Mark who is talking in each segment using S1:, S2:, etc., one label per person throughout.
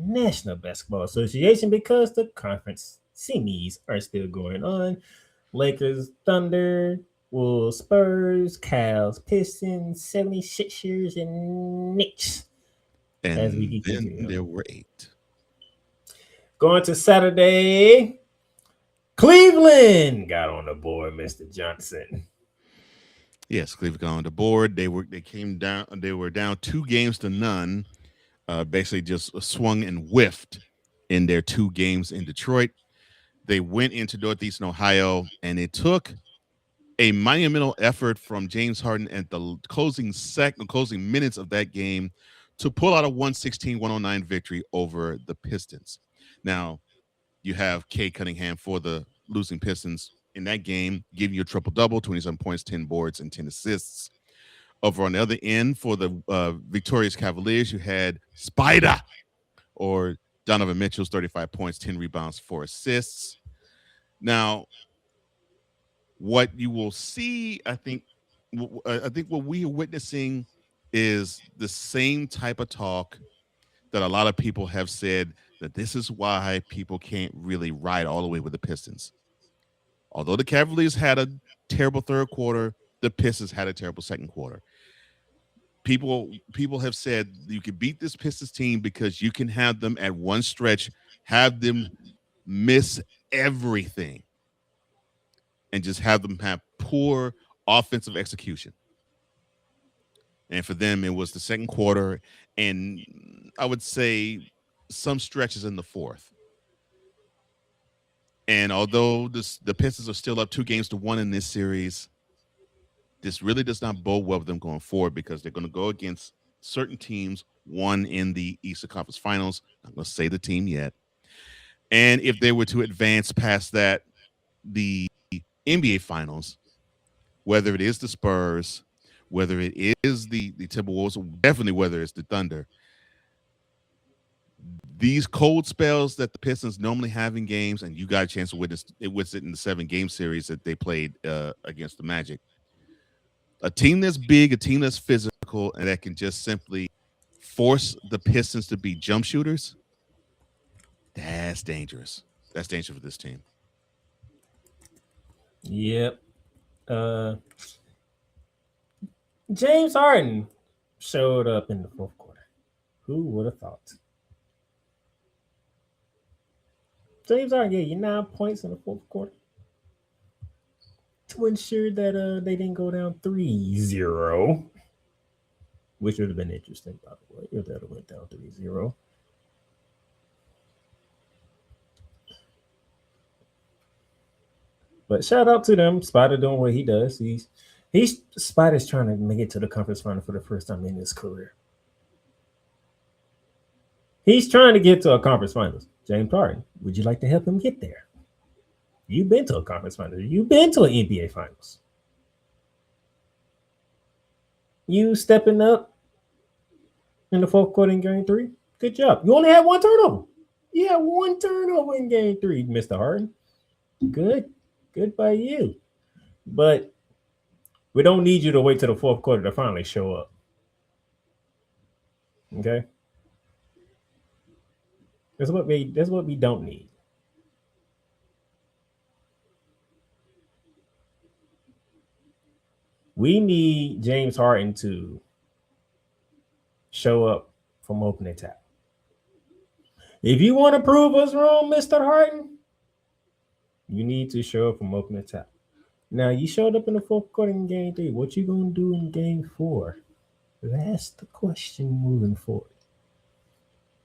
S1: National Basketball Association because the conference semis are still going on. Lakers, Thunder, Wolves, Spurs, Cavs, Pistons, 76ers, and Knicks. As we
S2: And
S1: keep
S2: then
S1: continuing.
S2: there were 8.
S1: Going to Saturday, Cleveland got on the board, Mr. Johnson.
S2: Yes, Cleveland got on the board. They came down. They were down 2 games to none. Basically, just swung and whiffed in their 2 games in Detroit. They went into Northeastern Ohio, and it took a monumental effort from James Harden at the closing minutes of that game to pull out a 116-109 victory over the Pistons. Now, you have Kay Cunningham for the losing Pistons in that game, giving you a triple double, 27 points, 10 boards, and 10 assists. Over on the other end for the victorious Cavaliers, you had Spider or Donovan Mitchell's 35 points, 10 rebounds, 4 assists. Now, what you will see, I think what we are witnessing is the same type of talk that a lot of people have said that this is why people can't really ride all the way with the Pistons. Although the Cavaliers had a terrible third quarter, the Pistons had a terrible second quarter. People have said you can beat this Pistons team because you can have them at one stretch, have them miss everything, and just have them have poor offensive execution. And for them, it was the second quarter, and I would say some stretches in the fourth. And although the Pistons are still up 2 games to 1 in this series, this really does not bode well with them going forward because they're going to go against certain teams, one in the Eastern Conference Finals. I'm going to say the team yet. And if they were to advance past that, the NBA Finals, whether it is the Spurs, whether it is the Timberwolves, definitely whether it's the Thunder, these cold spells that the Pistons normally have in games, and you got a chance to witness it in the 7 game series that they played against the Magic. A team that's big, a team that's physical, and that can just simply force the Pistons to be jump shooters, that's dangerous. That's dangerous for this team.
S1: Yep. Uh, James Harden showed up in the fourth quarter. Who would have thought? James Harden gave you 9 points in the fourth quarter to ensure that they didn't go down 3-0, which would have been interesting, by the way, if that went down 3-0. But shout out to them. Spider doing what he does. He's Spider's trying to make it to the conference final for the first time in his career. He's trying to get to a conference finals. James Harden, would you like to help him get there? You've been to a conference finals. You've been to an NBA finals. You stepping up in the fourth quarter in game 3. Good job. You only had 1 turnover. You had 1 turnover in game 3, Mr. Harden. Good. Good by you. But we don't need you to wait till the fourth quarter to finally show up. Okay? That's what we don't need. We need James Harden to show up from opening tap. If you want to prove us wrong, Mr. Harden, you need to show up from opening tap. Now, you showed up in the fourth quarter in game 3. What you going to do in game 4? That's the question moving forward.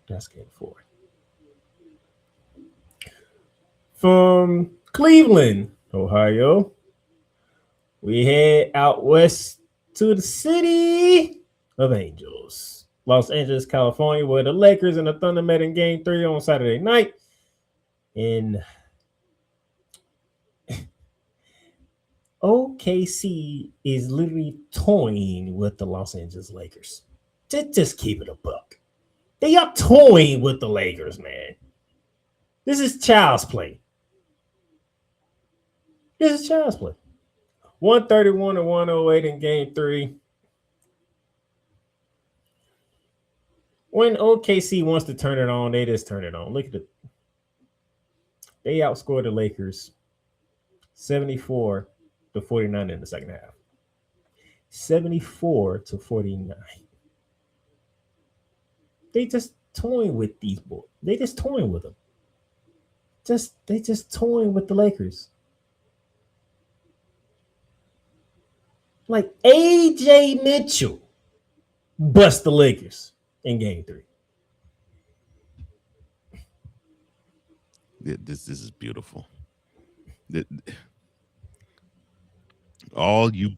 S1: That's game 4. From Cleveland, Ohio, we head out west to the city of Angels. Los Angeles, California, where the Lakers and the Thunder met in game 3 on Saturday night. And OKC is literally toying with the Los Angeles Lakers. Just keep it a buck. They are toying with the Lakers, man. This is child's play. This is child's play. 131 to 108 in game 3. When OKC wants to turn it on, they just turn it on. Look at it. They outscored the Lakers 74-49 in the second half. 74-49. They just toying with these boys. They just toying with them. They just toying with the Lakers. Like AJ Mitchell bust the Lakers in game 3.
S2: This is beautiful. All you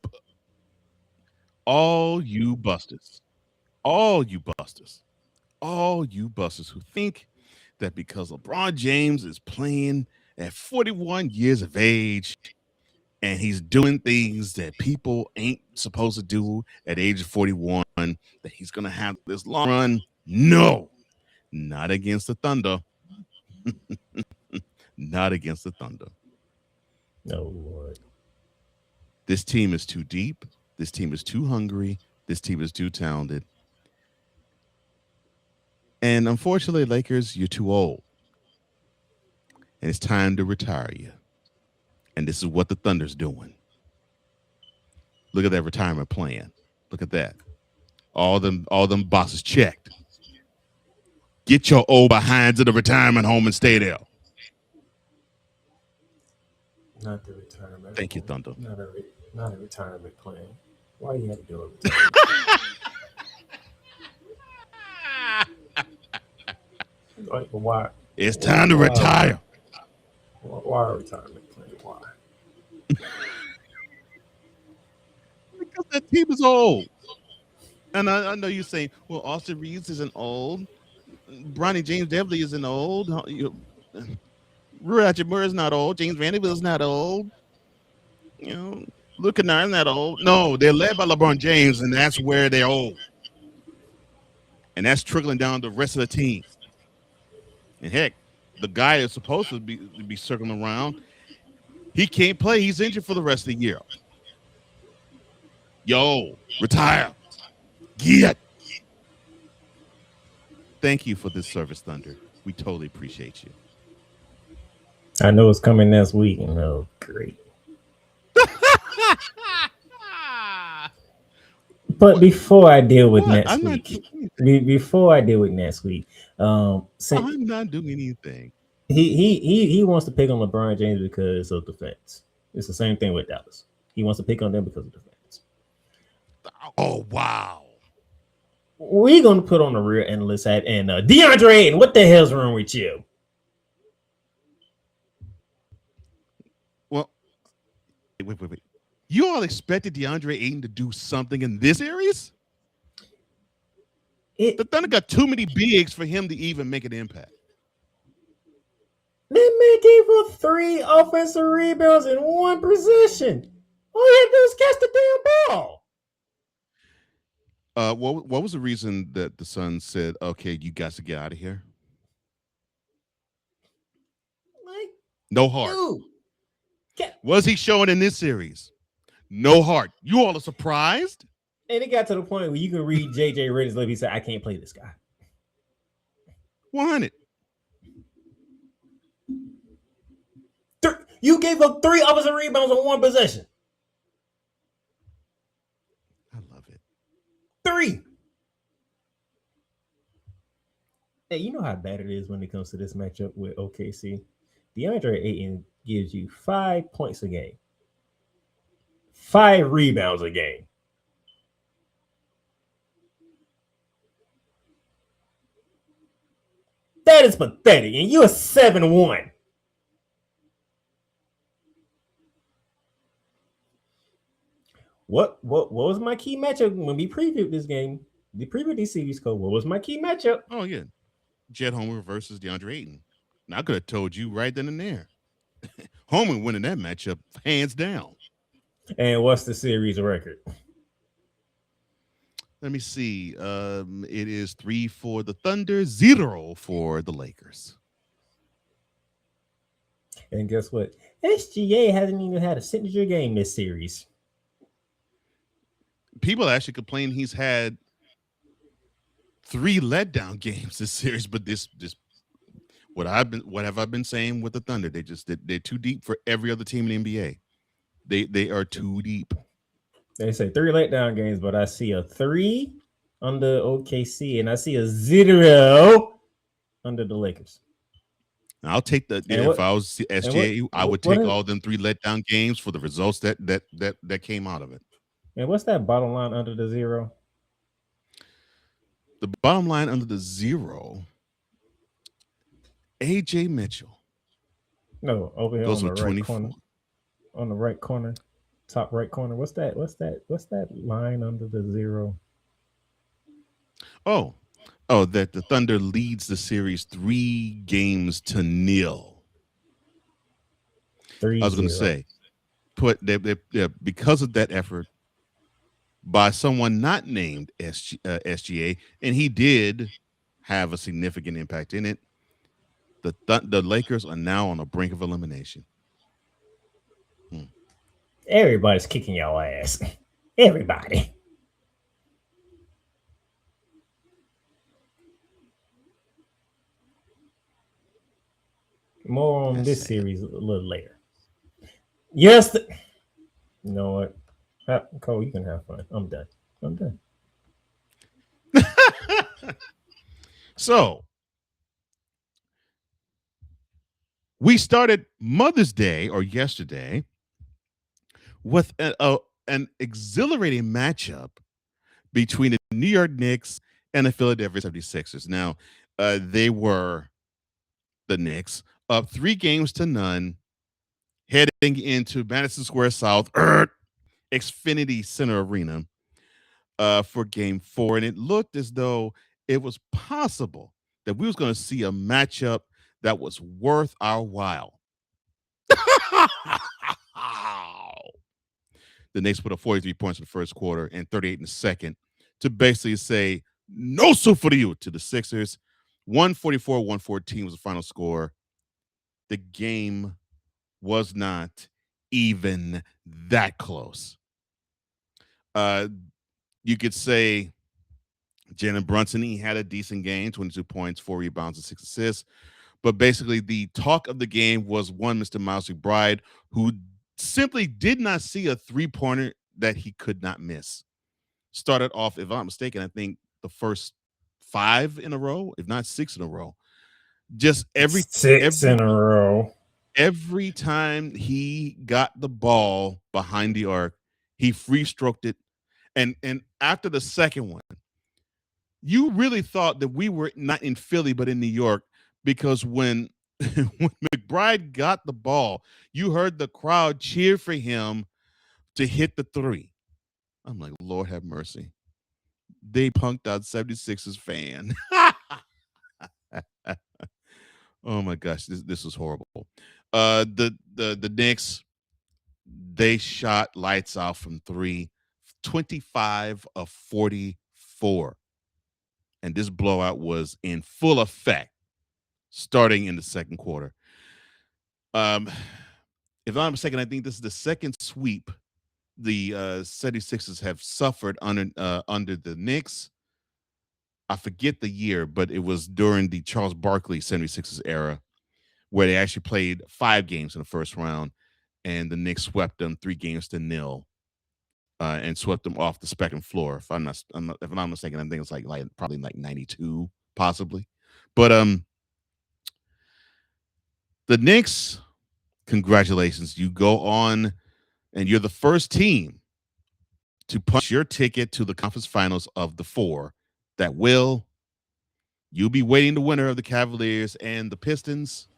S2: busters, all you busters, all you busters who think that because LeBron James is playing at 41 years of age and he's doing things that people ain't supposed to do at age 41, that he's going to have this long run. No, not against the Thunder. Not against the Thunder.
S1: No, Lord.
S2: This team is too deep. This team is too hungry. This team is too talented. And unfortunately, Lakers, you're too old. And it's time to retire you. And this is what the Thunder's doing. Look at that retirement plan. Look at that. All them boxes checked. Get your old behinds to the retirement home and stay there.
S1: Not the retirement.
S2: Thank you, Thunder.
S1: Not a retirement plan. Why you have to do it? Like, why?
S2: It's time to retire.
S1: Why a retirement plan? Why?
S2: Because that team is old. And I know you're saying, well, Austin Reeves isn't old. Bronny James Devlin isn't old. Roger Moore is not old. James Vanderbilt's not old. Luke Kennard's not old. No, they're led by LeBron James, and that's where they're old. And that's trickling down the rest of the team. And heck, the guy that's supposed to be circling around, he can't play. He's injured for the rest of the year. Yo, retire. Get. Thank you for this service, Thunder. We totally appreciate you.
S1: I know it's coming next week. Oh, great. But before I deal with next week,
S2: I'm not doing anything.
S1: He wants to pick on LeBron James because of defense. It's the same thing with Dallas. He wants to pick on them because of defense.
S2: Oh wow.
S1: We're gonna put on a real analyst hat and DeAndre Ayton. What the hell's wrong with you?
S2: Well, wait. You all expected DeAndre Ayton to do something in this series? The Thunder got too many bigs for him to even make an impact.
S1: That man gave up 3 offensive rebounds in 1 possession. All he had to do was catch the damn ball.
S2: What was the reason that the Suns said, okay, you guys to get out of here?
S1: Like,
S2: no heart.
S1: Dude.
S2: Was he showing in this series? No heart. You all are surprised?
S1: And it got to the point where you can read JJ Redick's lip. He said, I can't play this guy.
S2: 100.
S1: You gave up 3 offensive rebounds on 1 possession.
S2: I love it.
S1: 3. Hey, you know how bad it is when it comes to this matchup with OKC? DeAndre Ayton gives you 5 points a game, 5 rebounds a game. That is pathetic, and you're 7-1. What was my key matchup when we previewed this game? We previewed this series code. What was my key matchup?
S2: Oh, yeah. Jet Homer versus DeAndre Ayton. Now, I could have told you right then and there. Homer winning that matchup, hands down.
S1: And what's the series record?
S2: Let me see. It is 3 for the Thunder, 0 for the Lakers.
S1: And guess what? SGA hasn't even had a signature game this series.
S2: People actually complain he's had 3 letdown games this series, but this what have I been saying with the Thunder? They're too deep for every other team in the NBA. They are too deep.
S1: They say 3 letdown games, but I see a 3 under OKC and I see a 0 under the Lakers.
S2: I'll take the
S1: And
S2: if
S1: what
S2: I was
S1: and what
S2: SGA, I would
S1: what
S2: take
S1: is,
S2: all them 3 letdown games for the results that came out of it.
S1: and what's that bottom line under the 0?
S2: The bottom line under the 0, AJ Mitchell
S1: No, over here
S2: goes
S1: on
S2: for
S1: the right
S2: 24.
S1: corner. On the right corner, top right corner. What's that? What's that line under the 0?
S2: Oh, that the Thunder leads the series 3-0. I was going to
S1: 3-0.
S2: say, because of that effort by someone not named SGA, and he did have a significant impact in it. The Lakers are now on the brink of elimination.
S1: Everybody's kicking your ass. Everybody. More on
S2: That's
S1: this
S2: sad.
S1: series a little later. Yes. You know what? Cole, you can have fun. I'm done. I'm done.
S2: So we started Mother's Day or yesterday with an exhilarating matchup between the New York Knicks and the Philadelphia 76ers. Now, they were the Knicks up 3-0, heading into Madison Square South, Xfinity Center Arena for Game 4, and it looked as though it was possible that we was going to see a matchup that was worth our while. The Knicks put up 43 points in the first quarter and 38 in the second to basically say no soup for you to the Sixers. 144-114 was the final score. The game was not even that close. You could say Jalen Brunson, he had a decent game, 22 points, 4 rebounds, and 6 assists. But basically, the talk of the game was one Mr. Miles McBride, who simply did not see a 3-pointer that he could not miss. Started off, if I'm not mistaken, I think the first 5 in a row, if not 6 in a row. Just
S1: 6 in a row.
S2: Every time he got the ball behind the arc, he free stroked it. And after the second one, you really thought that we were not in Philly, but in New York, because when McBride got the ball, you heard the crowd cheer for him to hit the 3. I'm like, Lord have mercy. They punked out 76ers fan. Oh my gosh, this was horrible. The Knicks, they shot lights out from 3, 25 of 44. And this blowout was in full effect starting in the second quarter. If I'm not mistaken, I think this is the second sweep the 76ers have suffered under the Knicks. I forget the year, but it was during the Charles Barkley 76ers era where they actually played 5 games in the first round, and the Knicks swept them 3-0 and swept them off the Spectrum floor. If I'm not mistaken, I think it's like probably like 92, possibly. But the Knicks, congratulations. You go on and you're the first team to punch your ticket to the conference finals of the 4 that will. You'll be waiting the winner of the Cavaliers and the Pistons.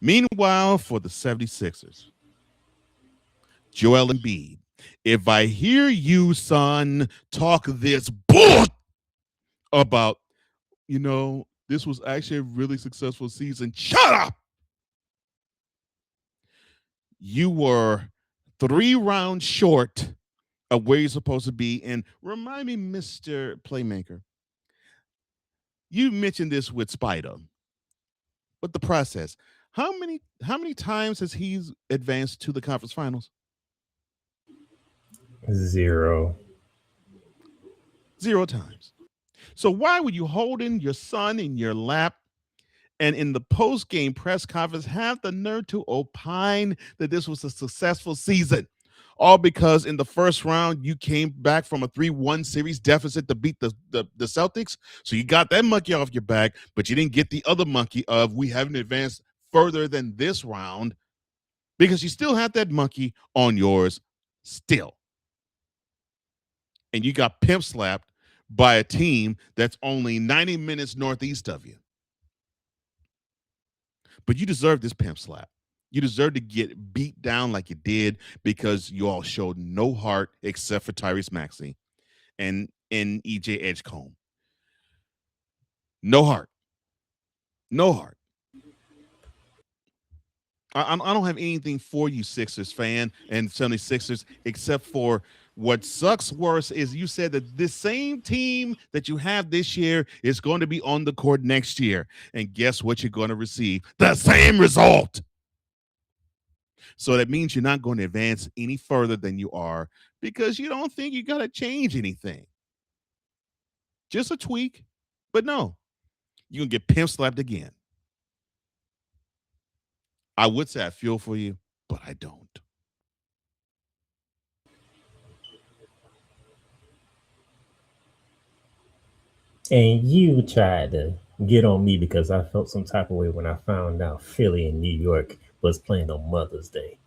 S2: Meanwhile, for the 76ers, Joel Embiid, if I hear you, son, talk this bull about, this was actually a really successful season, shut up. You were 3 rounds short of where you're supposed to be. And remind me, Mr. Playmaker, you mentioned this with Spider, but the process. How many times has he advanced to the conference finals?
S1: 0.
S2: 0 times. So why were you holding your son in your lap and in the post game press conference have the nerve to opine that this was a successful season? All because in the first round you came back from a 3-1 series deficit to beat the Celtics. So you got that monkey off your back, but you didn't get the other monkey of we haven't advanced further than this round because you still have that monkey on yours still. And you got pimp slapped by a team that's only 90 minutes northeast of you. But you deserve this pimp slap. You deserve to get beat down like you did because you all showed no heart except for Tyrese Maxey and EJ Edgecombe. No heart. No heart. I don't have anything for you, Sixers fan and 76ers, except for what sucks worse is you said that this same team that you have this year is going to be on the court next year. And guess what you're going to receive? The same result. So that means you're not going to advance any further than you are because you don't think you got to change anything. Just a tweak. But no, you can get pimp slapped again. I would say I feel for you, but I don't.
S1: And you tried to get on me because I felt some type of way when I found out Philly and New York was playing on Mother's Day.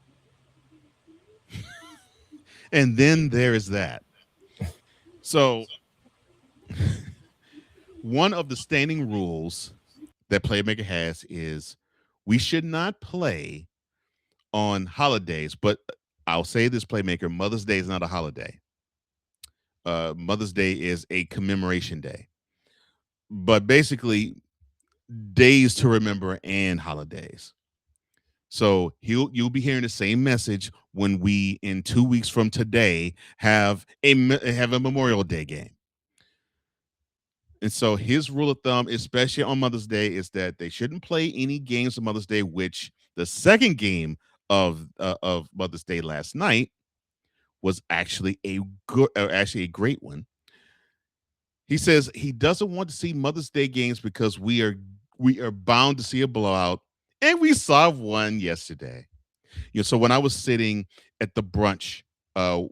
S2: And then there is that. So, one of the standing rules that Playmaker has is we should not play on holidays. But I'll say this, Playmaker: Mother's Day is not a holiday. Mother's Day is a commemoration day. But basically, days to remember and holidays. So you'll be hearing the same message when we in 2 weeks from today have a Memorial Day game. And so his rule of thumb, especially on Mother's Day, is that they shouldn't play any games on Mother's Day. Which the second game of Mother's Day last night was actually actually a great one. He says he doesn't want to see Mother's Day games because we are bound to see a blowout, and we saw one yesterday. So when I was sitting at the brunch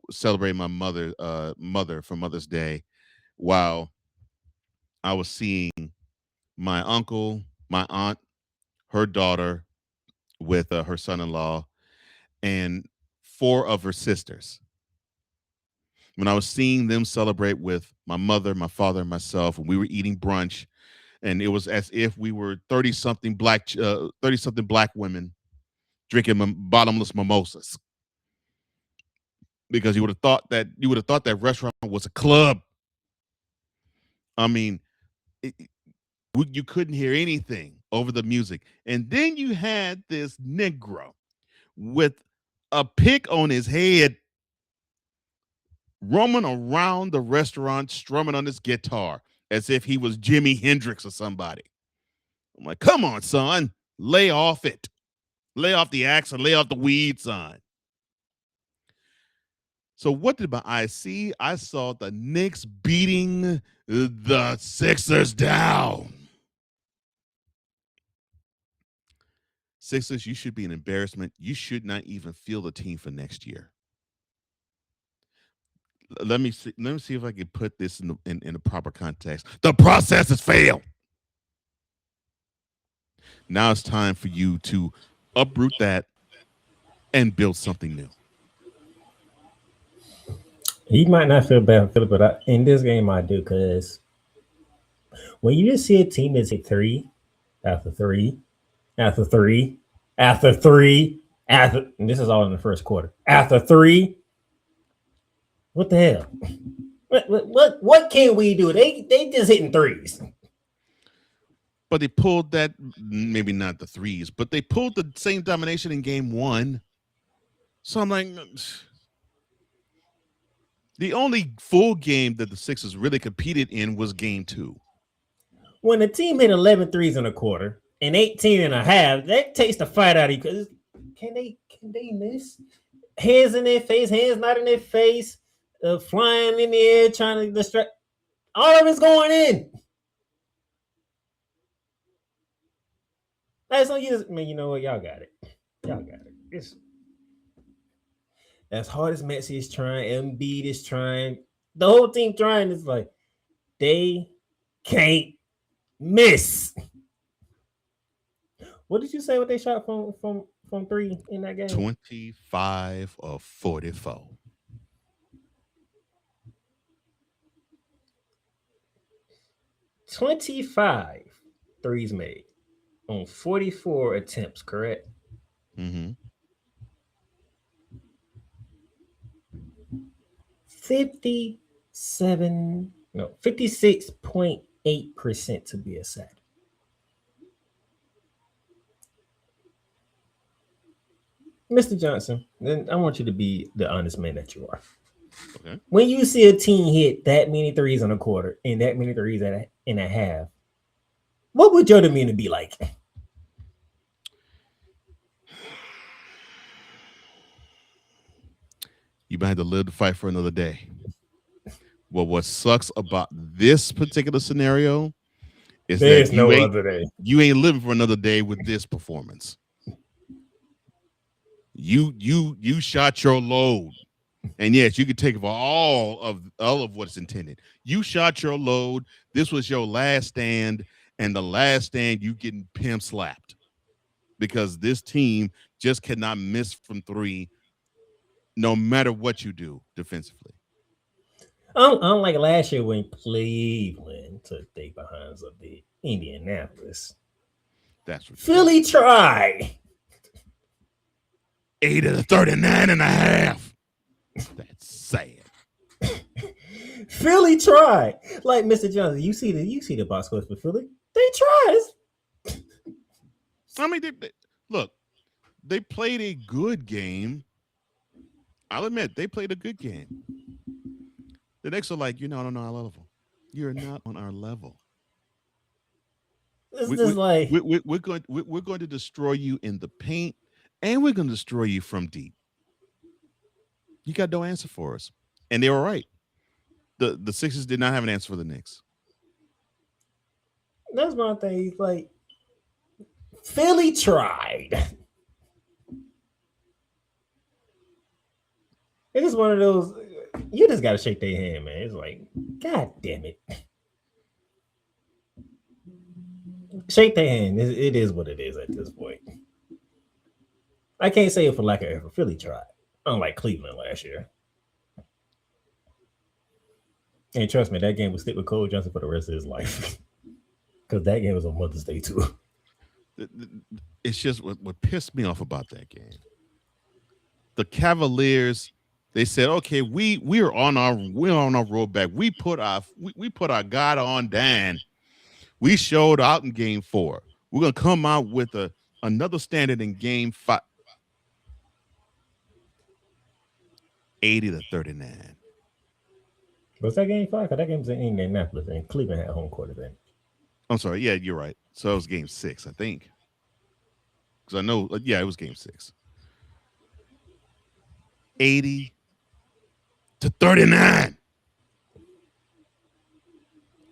S2: celebrating my mother for Mother's Day, while I was seeing my uncle, my aunt, her daughter with her son-in-law, and 4 of her sisters. When I was seeing them celebrate with my mother, my father, and myself, and we were eating brunch, and it was as if we were 30-something black women drinking bottomless mimosas. Because you would have thought that restaurant was a club. I mean, you couldn't hear anything over the music, and then you had this Negro with a pick on his head roaming around the restaurant strumming on his guitar as if he was Jimi Hendrix or somebody. I'm like, come on, son, lay off it. Lay off the axe and lay off the weed, son. So what did my eyes see? I saw the Knicks beating the Sixers down. Sixers, you should be an embarrassment. You should not even field the team for next year. Let me see if I can put this in the proper context. The process has failed. Now it's time for you to uproot that and build something new.
S1: He might not feel bad, Philip, but in this game I do, because when you just see a team that's hit three after three after three after three after, and this is all in the first quarter, after three, what the hell? What can we do? They just hitting threes.
S2: But they pulled that, maybe not the threes, but they pulled the same domination in game 1. So I'm like, the only full game that the Sixers really competed in was game 2.
S1: When the team hit 11 threes in a quarter and 18 and a half, that takes the fight out of you. Because can they miss? Hands in their face, hands not in their face, flying in the air, trying to distract. All of it's going in. That's on you. Man, you know what? Y'all got it. Y'all got it. It's as hard as Messi is trying, Embiid is trying, the whole team trying. It's like they can't miss. What did you say? What they shot from three in that game?
S2: 25 of 44.
S1: 25 threes made on 44 attempts, correct?
S2: Mm-hmm.
S1: 56.8% to be exact. Mr. Johnson, then I want you to be the honest man that you are.
S2: Okay.
S1: When you see a team hit that many threes in a quarter and that many threes in a half, what would your demeanor be like?
S2: You might have to live to fight for another day. Well, what sucks about this particular scenario is
S1: There's
S2: that
S1: no other day.
S2: you ain't living for another day with this performance. You shot your load. And yes, you could take for all of what's intended. You shot your load. This was your last stand, and the last stand you getting pimp slapped because this team just cannot miss from three, no matter what you do defensively.
S1: Unlike last year when Cleveland took their behinds of the Indianapolis,
S2: That's ridiculous.
S1: Philly tried.
S2: 8 of the 39 and a half. That's sad.
S1: Philly tried. Like Mr. Johnson, you see the box scores for Philly. They tried.
S2: I mean, look, they played a good game. I'll admit they played a good game. The Knicks are like, you're not on our level. You're not on our level. We're going to destroy you in the paint, and we're going to destroy you from deep. You got no answer for us, and they were right. The Sixers did not have an answer for the Knicks.
S1: That's my thing. Like Philly tried. It is one of those. You just gotta shake their hand, man. It's like, God damn it. Shake their hand. It is what it is at this point. I can't say it for lack of effort. Philly tried. Unlike Cleveland last year. And trust me, that game will stick with Cole Johnson for the rest of his life. Because that game was on Mother's Day too.
S2: It's just what pissed me off about that game. The Cavaliers, they said, okay, we're on our road back. We put our God on Dan. We showed out in game 4. We're gonna come out with another standard in game 5. 80 to 39.
S1: Was that game 5? Because that game was in Indianapolis and Cleveland had home court advantage.
S2: I'm sorry. Yeah, you're right. So it was game 6, I think. Because I know, it was game 6. 80 to 39.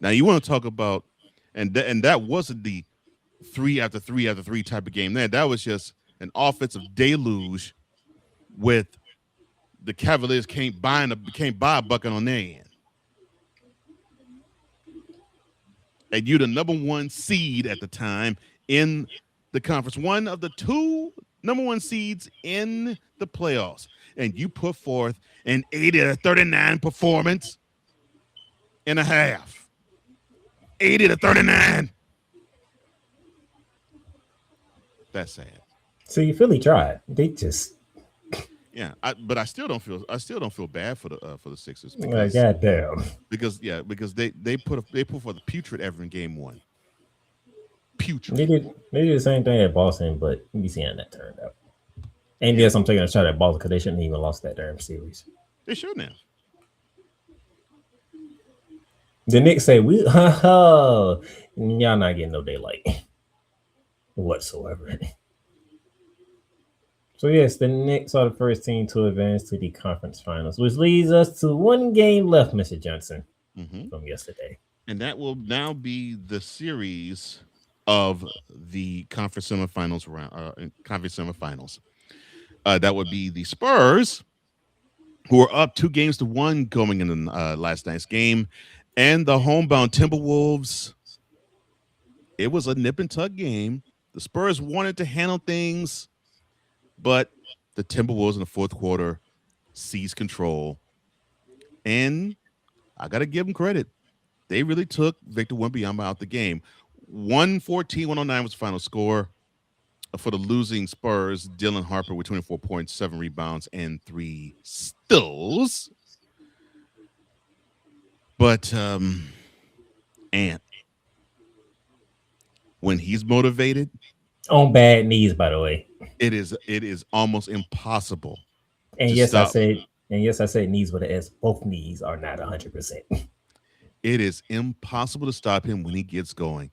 S2: Now you want to talk about, and that wasn't the 3 after 3 after 3 type of game. That was just an offensive deluge with the Cavaliers can't buy a bucket on their end. And you're the number 1 seed at the time in the conference, one of the 2 number 1 seeds in the playoffs, and you put forth an 80 to 39 performance in a half. 80 to 39. That's sad.
S1: See, Philly tried. They just
S2: but I still don't feel bad for the Sixers.
S1: Because, goddamn.
S2: Because they put forth a putrid effort in game 1. Putrid.
S1: They did the same thing at Boston, but we see how that turned out. And yes, I'm taking a shot at Boston because they shouldn't even lost that damn series.
S2: They shouldn't have.
S1: The Knicks say y'all not getting no daylight whatsoever. So yes, the Knicks are the first team to advance to the conference finals, which leads us to 1 game left, Mr. Johnson.
S2: Mm-hmm.
S1: from yesterday.
S2: And that will now be the series of the conference semifinals round. Conference semifinals. That would be the Spurs, who are up 2-1 going into last night's game, and the homebound Timberwolves. It was a nip and tuck game. The Spurs wanted to handle things, but the Timberwolves in the fourth quarter seized control. And I got to give them credit. They really took Victor Wembanyama out the game. 114-109 was the final score. For the losing Spurs, Dylan Harper with 24 points, 7 rebounds, and 3 steals. But Ant, when he's motivated,
S1: On bad knees, by the way.
S2: it is almost impossible
S1: And
S2: to
S1: yes, I
S2: stop.
S1: said, and yes, I said knees with an S. Both knees are not 100%.
S2: It is impossible to stop him when he gets going.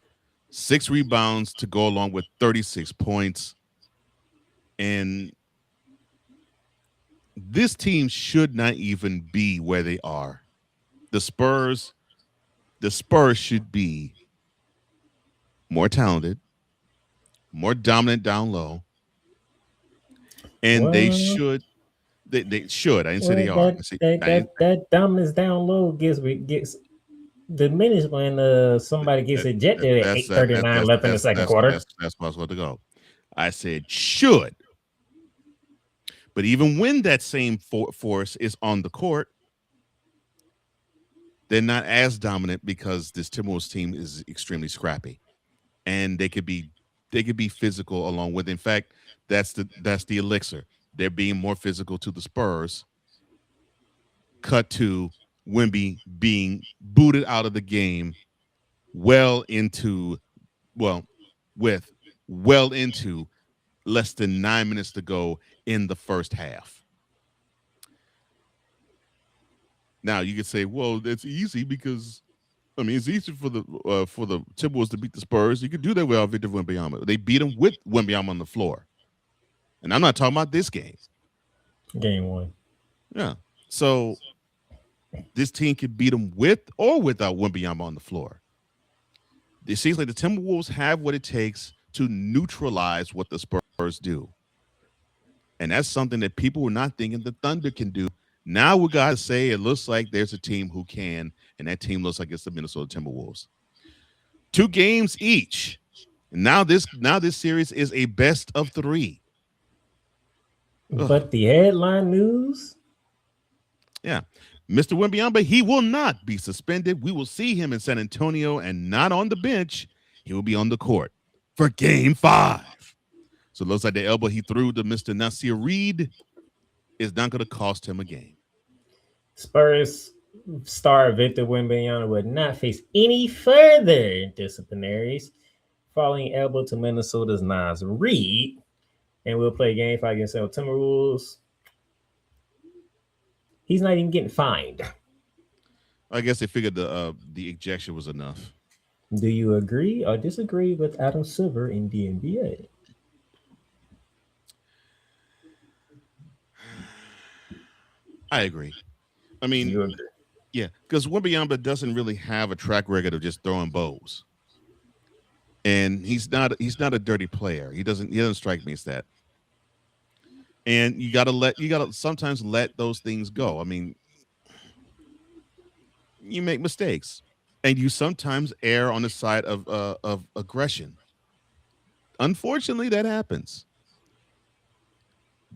S2: 6 rebounds to go along with 36 points. And this team should not even be where they are. The Spurs should be more talented, more dominant down low, and
S1: Well,
S2: they should. I didn't say
S1: well,
S2: they are.
S1: that that
S2: I didn't,
S1: that that dominance down low gets diminished when somebody gets ejected at 8:39 left in the second quarter.
S2: that's where I was going to go. I said should, but even when that same force is on the court, they're not as dominant because this Timberwolves team is extremely scrappy, and they could be physical along with. In fact, that's the elixir. They're being more physical to the Spurs. Cut to Wemby being booted out of the game well into well with well into less than 9 minutes to go in the first half. Now you could say, well, that's easy because it's easy for the Timberwolves to beat the Spurs. You could do that without Victor Wembanyama. They beat him with Wembanyama on the floor, and I'm not talking about this game.
S1: Game one.
S2: Yeah, so this team could beat them with or without Wembanyama on the floor. It seems like the Timberwolves have what it takes to neutralize what the Spurs do. And that's something that people were not thinking the Thunder can do. Now we got to say it looks like there's a team who can, and that team looks like it's the Minnesota Timberwolves. 2 games each. And now this series is a best of 3. Ugh.
S1: But the headline news.
S2: Yeah. Mr. Wembanyama, he will not be suspended. We will see him in San Antonio and not on the bench. He will be on the court for game 5. So it looks like the elbow he threw to Mr. Nasir Reed is not going to cost him a game.
S1: Spurs star Victor Wembanyama would not face any further disciplinaries following elbow to Minnesota's Nas Reed, and will play game 5 against the Timberwolves. He's not even getting fined.
S2: I guess they figured the ejection was enough.
S1: Do you agree or disagree with Adam Silver in the NBA?
S2: I agree. I mean,
S1: You agree?
S2: yeah, because Wembanyama doesn't really have a track record of just throwing bows, and he's not a dirty player. He doesn't strike me as that. And you gotta sometimes let those things go. I mean, you make mistakes, and you sometimes err on the side of aggression. Unfortunately, that happens.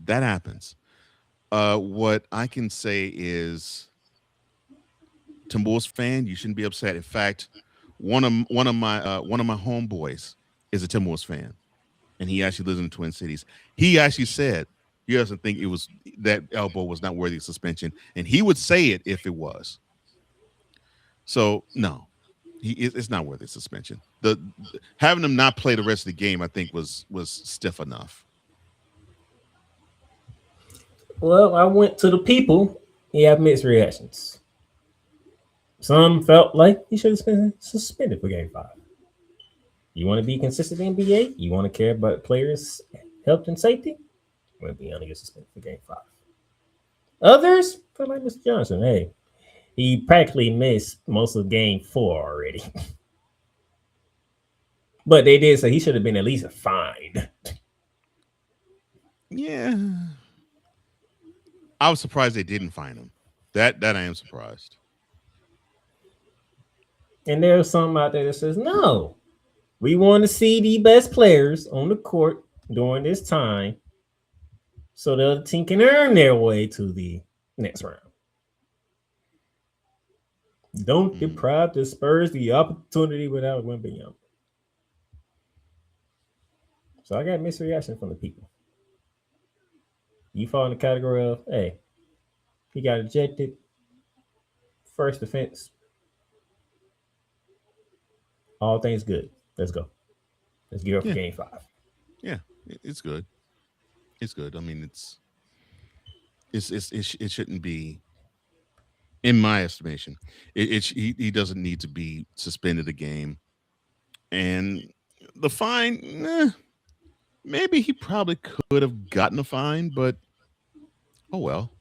S2: That happens. What I can say is, Timberwolves fan, you shouldn't be upset. In fact, one of my homeboys is a Timberwolves fan, and he actually lives in the Twin Cities. He actually said he doesn't think it was that elbow was not worthy of suspension, and he would say it if it was. So no, it's not worthy of suspension. The having him not play the rest of the game, I think, was stiff enough.
S1: Well, I went to the people. He had mixed reactions. Some felt like he should have been suspended for game 5. You want to be consistent in the NBA? You want to care about players' health and safety? Wembanyama get suspended for game 5. Others felt like Mr. Johnson. Hey, He practically missed most of game 4 already. But they did say he should have been at least fined.
S2: Yeah, I was surprised they didn't find him. That I am surprised.
S1: And there's some out there that says, no, we want to see the best players on the court during this time so the other team can earn their way to the next round. Don't deprive the Spurs the opportunity without Wembanyama. So I got mixed reaction from the people. You fall in the category of, hey, he got ejected. First defense. All things good. Let's go. Let's get up for game 5.
S2: Yeah, it's good. It's good. I mean, it shouldn't be, in my estimation, he doesn't need to be suspended a game, and the fine. Maybe he probably could have gotten a fine, but oh well.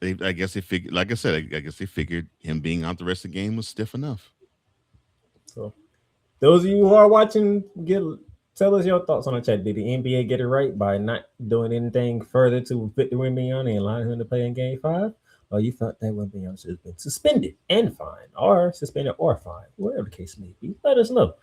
S2: I guess they figured, like I said, I guess they figured him being out the rest of the game was stiff enough.
S1: So, those of you who are watching, tell us your thoughts on the chat. Did the NBA get it right by not doing anything further to Victor Wembanyama and allowing him to play in Game 5? Or you thought that Wembanyama should have been suspended and fined, or suspended or fined, whatever the case may be? Let us know.